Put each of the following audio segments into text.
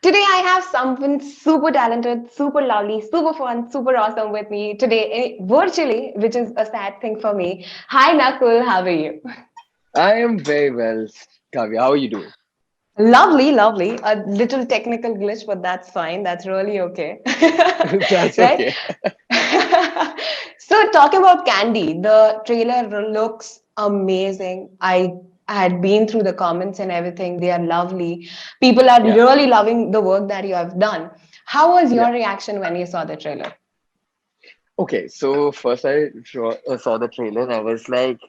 Today I have someone super talented, super lovely, super fun, super awesome with me today, virtually, which is a sad thing for me. Hi Nakul, how are you? I am very well, Kavya. How are you doing? Lovely, lovely. A little technical glitch, but that's fine. That's really okay. That's Right? okay. So, talking about Candy, the trailer looks amazing. I had been through the comments and everything. They are lovely. People are Yeah, really loving the work that you have done. How was yeah. your reaction when you saw the trailer? Okay, so first I saw the trailer. I was like,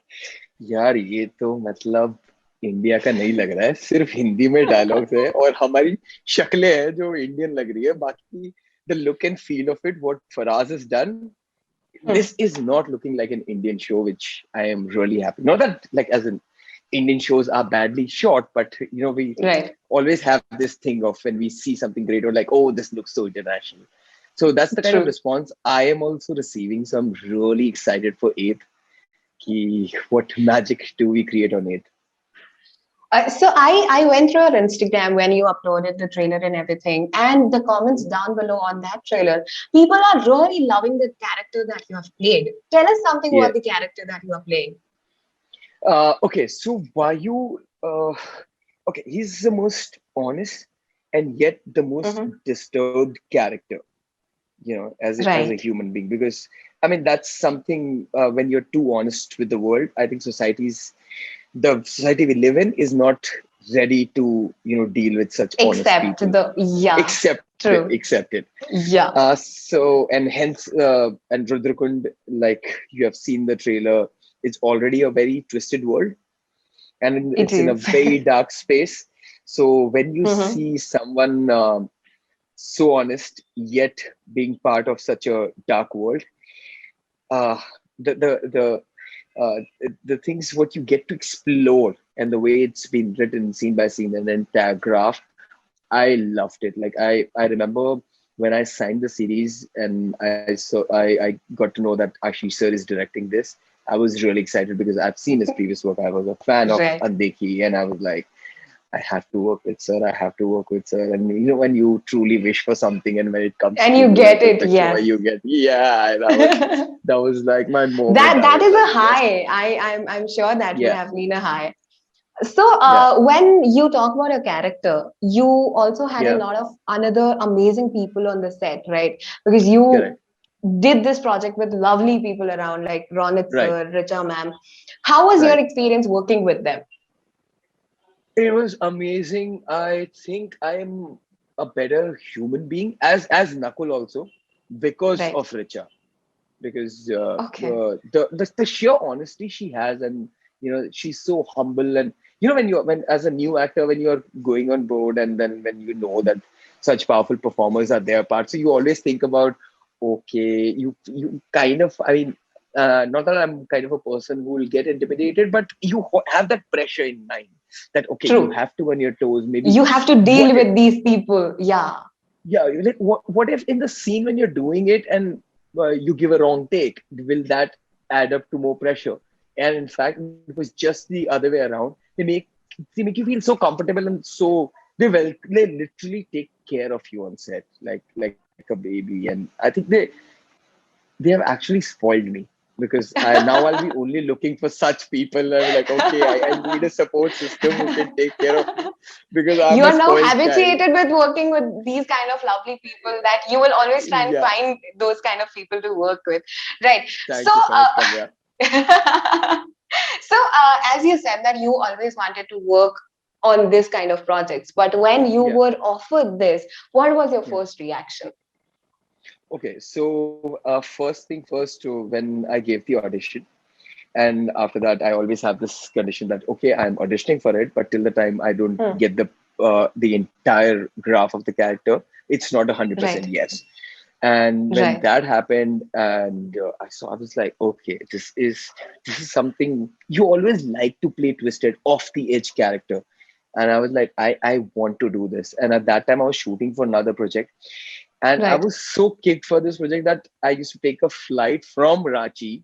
यार ये तो मतलब India का नहीं लग रहा है, सिर्फ हिंदी में डायलॉग्स है और हमारी शक्लें हैं जो इंडियन लग रही है, बाकी the look and feel of it, what Faraz has done, this Hmm. is not looking like an Indian show, which I am really happy. Not that like as in Indian shows are badly shot, but we Right. always have this thing of when we see something great or like, oh, this looks so international. So that's the kind of True. response I am also receiving. So I'm really excited for 8th. Ki, what magic do we create on 8th? So I went through your Instagram when you uploaded the trailer and everything, and the comments down below on that trailer, people are really loving the character that you have played. Tell us something Yeah. about the character that you are playing. Okay, so Vayu, okay, he's the most honest and yet the most Hmm. disturbed character, as a Right. human being, because I mean that's something when you're too honest with the world. I think the society we live in is not ready to deal with such honest Except people. the, yeah, true. Accept it. Yeah, So and hence and Rudrakund, like you have seen the trailer, it's already a very twisted world and it it's in a is. very dark space. So when you Hmm. see someone so honest yet being part of such a dark world, uh, the things what you get to explore and the way it's been written scene by scene and the entire graph, I loved it. Like I remember when I signed the series and I got to know that Ashish sir is directing this. I was really excited because I've seen his previous work. I was a fan of Right. Andeki, and I was like, I have to work with sir. I have to work with sir. And when you truly wish for something, and when it comes And you true, get like with it, the joy yes. you get, yeah, that was like my moment. I That was is like, a yes, high. I'm sure that would yeah, have been a high. So, yeah, when you talk about a character, you also had a yeah, lot of another amazing people on the set, right? Because you correct, did this project with lovely people around, like Ronit right, sir, Richa ma'am. How was your right. experience working with them? It was amazing. I think I am a better human being as Nakul also because Right. of Richa. Because Okay. the sheer honesty she has, and she's so humble, and when as a new actor when you're going on board, and then when you know that such powerful performers are their part, so you always think about, okay, you kind of, I mean, not that I'm kind of a person who will get intimidated, but you have that pressure in mind that okay, you True. have to on your toes, maybe. You have to What deal with these people. Yeah. Yeah, like what if in the scene when you're doing it and you give a wrong take, will that add up to more pressure? And in fact it was just the other way around. They make you feel so comfortable, and so they literally take care of you on set like a baby. And I think they have actually spoiled me, because I'll be only looking for such people. I'm like, okay, I need a support system who can take care of me, because I'm You a are now spoiled child. habituated with working with these kind of lovely people that you will always try and Yeah. find those kind of people to work with, right? So Thank you so much, Kavya. as you said that you always wanted to work on this kind of projects, but when you Yeah, were offered this, what was your yeah. first reaction? Okay, so first thing first, when I gave the audition, and after that, I always have this condition that okay, I'm auditioning for it, but till the time I don't Hmm. get the entire graph of the character, it's not 100% Right. yes. And when Right. that happened, and I was like, okay, this is something you always like to play twisted, off the edge character. And I was like, I want to do this. And at that time, I was shooting for another project, and I Right. was so kicked for this project that I used to take a flight from Ranchi,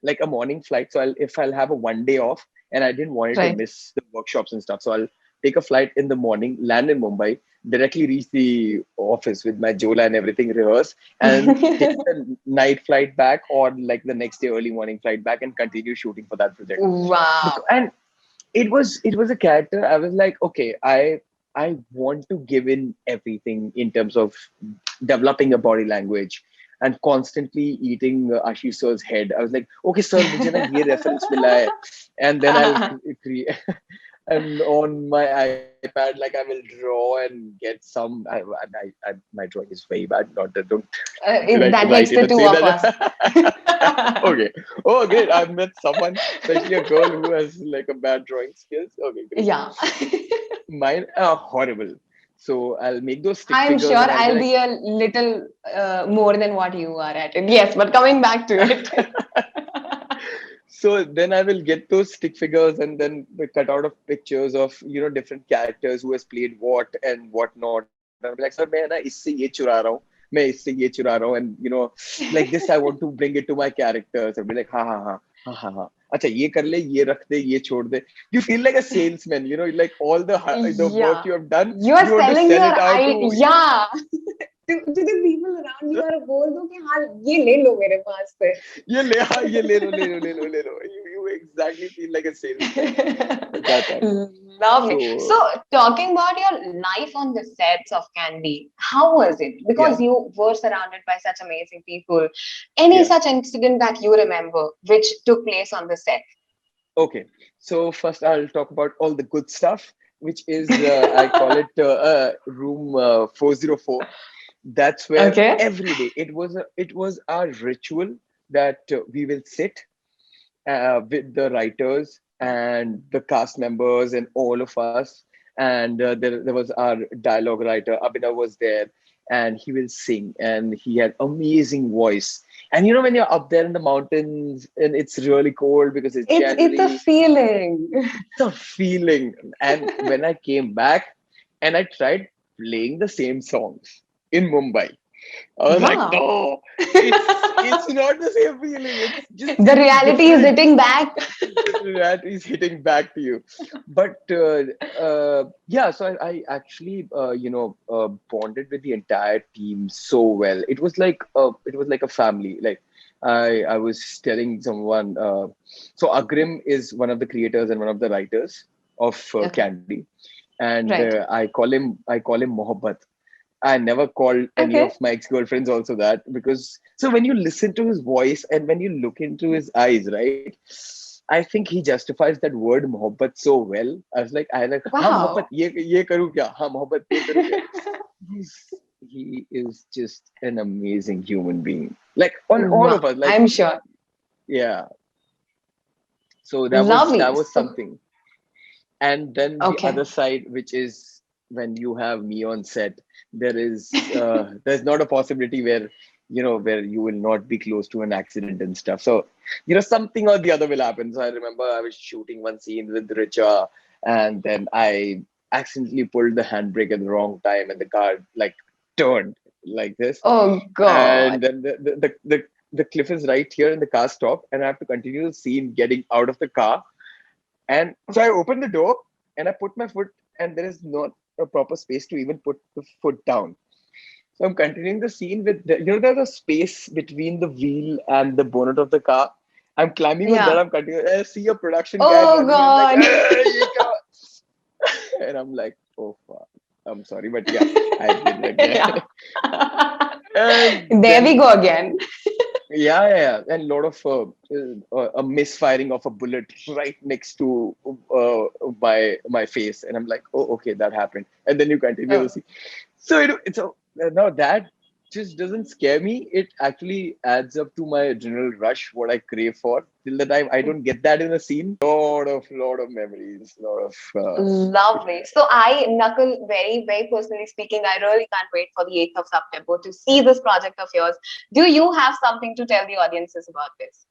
like a morning flight. So if I'll have a 1 day off, and I didn't want it to Right. miss the workshops and stuff, so I'll take a flight in the morning, land in Mumbai, directly reach the office with my Jola and everything, rehearse, and take the night flight back, or like the next day early morning flight back, and continue shooting for that project. Wow. And it was a character. I was like, okay, I want to give in everything in terms of developing a body language and constantly eating Ashish sir's head. I was like, okay, sir, mujhe na ye reference mila hai, and then I'll create. And on my iPad, like I will draw and get some. My drawing is very bad. Not that, don't That write makes it the and two say of us. that. Okay. Oh, great. I've met someone, especially a girl who has like a bad drawing skills. Okay, great. Yeah. Mine are horrible. So I'll make those stick I'm sure figures and I'll be I'll like, be a little more than what you are at it. Yes, but coming back to it. so then I will get those stick figures and then the cut out of pictures of different characters who has played what and what not. And I'm like, sir, मैं ना इससे ये चुरा रहा हूँ, मैं इससे ये चुरा रहा हूँ, and like this I want to bring it to my characters. I'll be like, हाँ हाँ हाँ हाँ हाँ हाँ. अच्छा ये कर ले, ये रख दे, ये छोड़ दे. You feel like a salesman, like all the work Yeah. you have done, You're you want to selling sell your it out to. yeah. To the people around you और बोल दो कि हाँ ये ले लो मेरे पास से. ये ले लो ले लो ले लो ले लो. You exactly feel like a salesman at that time. Lovely. So, So talking about your life on the sets of Candy, how was it? Because yeah, you were surrounded by such amazing people. Any yeah. such incident that you remember which took place on the set? Okay. So first I'll talk about all the good stuff, which is I call it room 404. That's where Okay. every day it was our ritual that we will sit with the writers and the cast members and all of us. And there was our dialogue writer, Abhinav was there, and he will sing, and he had amazing voice. And when you're up there in the mountains and it's really cold because it's It's a January, feeling. it's a feeling. And when I came back and I tried playing the same songs in Mumbai, I was like, Wow. no, it's not the same feeling. The It's reality is different. hitting back. That is hitting back to you. But yeah, so I actually bonded with the entire team so well. It was like a family. Like I was telling someone. So Agrim is one of the creators and one of the writers of Okay. Candy, and Right. I call him Mohabbat. I never called any Okay. of my ex-girlfriends also that, because so when you listen to his voice and when you look into his eyes, right? I think he justifies that word mohabbat so well. I like, हाँ मोहब्बत Wow. ये करूँ क्या? हाँ मोहब्बत ये करूँ क्या? He's he is just an amazing human being. Like on all Wow. of us, like I'm sure. yeah. So that Lovely. was So, something. And then the okay. other side, which is when you have me on set, there's not a possibility where you will not be close to an accident and stuff. So something or the other will happen. So I remember I was shooting one scene with Richa, and then I accidentally pulled the handbrake at the wrong time, and the car like turned like this, Oh and God. then the cliff is right here, and the car stopped, and I have to continue the scene getting out of the car. And so I opened the door and I put my foot, and there is not a proper space to even put the foot down. So I'm continuing the scene with there's a space between the wheel and the bonnet of the car. I'm climbing on that. Yeah. I'm continuing. I see a production guy Oh running. I'm like, God. "Hey, ye kya?" And I'm like, oh fuck. I'm sorry, but yeah, I did like Yeah. that. And There we go then again. yeah, and a lot of a misfiring of a bullet right next to my face, and I'm like, oh, okay, that happened, and then you continue to Oh. see. So it's a now that just doesn't scare me. It actually adds up to my adrenal rush, what I crave for. Till the time I don't get that in a scene, lot of memories, lot of Lovely. So I, Nakul, very, very personally speaking, I really can't wait for the 8th of September to see this project of yours. Do you have something to tell the audiences about this?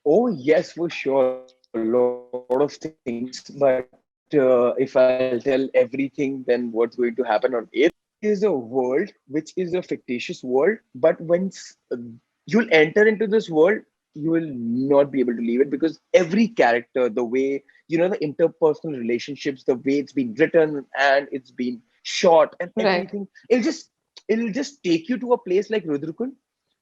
Oh, yes, for sure. A lot of things. But if I'll tell everything, then what's going to happen on 8th is a world which is a fictitious world. But once you'll enter into this world, you will not be able to leave it, because every character, the way the interpersonal relationships, the way it's been written and it's been shot and Right. everything. It'll just take you to a place like Rudrakund.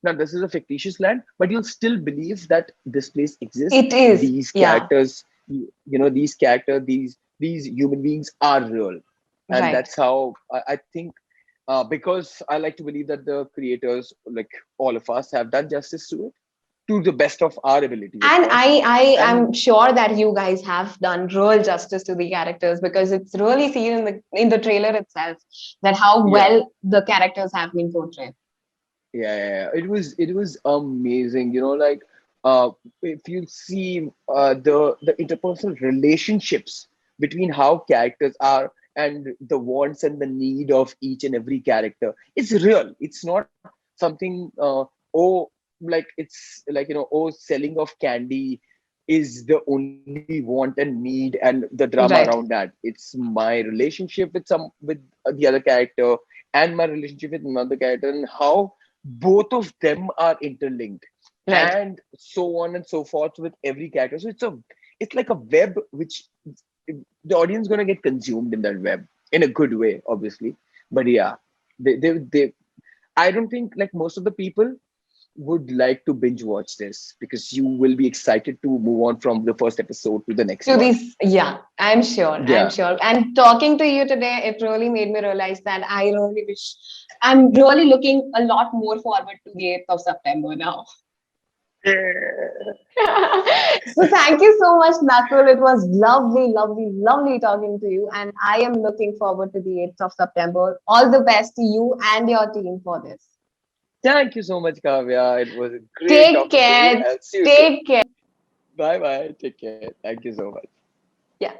Now, this is a fictitious land, but you'll still believe that this place exists. It is. These Yeah. characters, these characters, these human beings are real, and Right. that's how I think. Because I like to believe that the creators, like all of us, have done justice to the best of our abilities, of And course. I And am sure that you guys have done real justice to the characters because it's really seen in the trailer itself that how yeah, well the characters have been portrayed. yeah. It was amazing. Uh, if you see the interpersonal relationships between how characters are and the wants and the need of each and every character, it's real. It's not something. Oh, like it's like oh, selling of candy is the only want and need and the drama around Right. that. It's my relationship with the other character and my relationship with another character and how both of them are interlinked Right. and so on and so forth with every character. So it's like a web which the audience gonna get consumed in that web in a good way, obviously. But yeah, they I don't think like most of the people would like to binge watch this because you will be excited to move on from the first episode to the next To one. these, yeah, I'm sure. I'm Yeah. sure. And talking to you today, it really made me realize that I really wish I'm really looking a lot more forward to the 8th of September now. So thank you so much, Nakul. It was lovely, lovely, lovely talking to you. And I am looking forward to the 8th of September. All the best to you and your team for this. Thank you so much, Kavya. It was great Take talking to you. care. I'll see you soon. Take care. Bye bye. Take care. Thank you so much. Yeah.